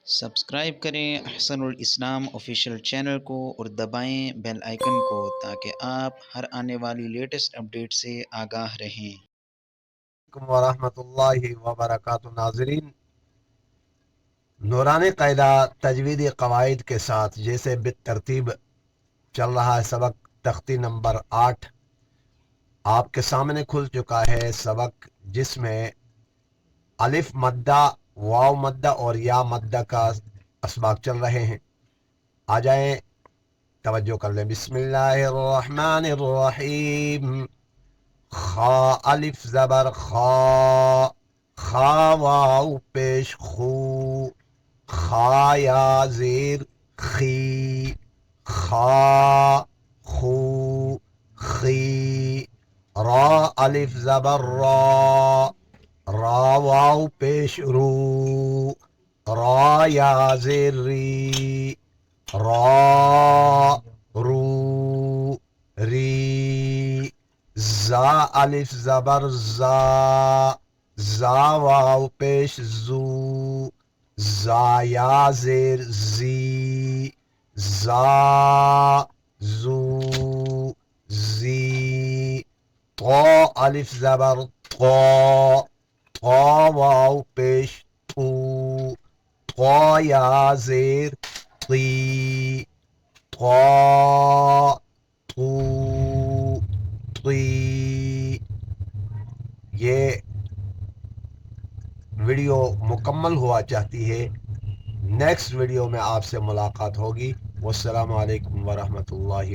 Subscribe کریں احسن الاسلام official channel کو اور دبائیں بیل آئیکن کو تاکہ آپ ہر آنے والی لیٹسٹ اپڈیٹ سے آگاہ رہیں۔ ورحمۃ اللہ وبرکاتہ۔ ناظرین، نورانی قاعدہ تجویدی قواعد کے ساتھ جیسے بالترتیب چل رہا ہے سبق تختی نمبر 8 آپ کے سامنے کھل چکا ہے، سبق جس میں الف مدہ، واو مدہ اور یا مدہ کا اسباق چل رہے ہیں۔ آ جائیں، توجہ کر لیں۔ بسم اللہ الرحمن الرحیم۔ خا الف زبر خا، خا واو پیش خو، خا یا زیر خی، خا خو خی۔ را الف زبر را، را واو پیش رو، را یا زیر ری، را رو ری۔ زا الف زبر زا، زا واو پیش زو، زا یا زیر زی، زا زو زی۔ طا الف زبر طا، طا واو پیش تو، طا یا زیر طی، طا تو طی۔ یہ ویڈیو مکمل ہوا چاہتی ہے، نیکسٹ ویڈیو میں آپ سے ملاقات ہوگی۔ والسلام علیکم ورحمۃ اللہ۔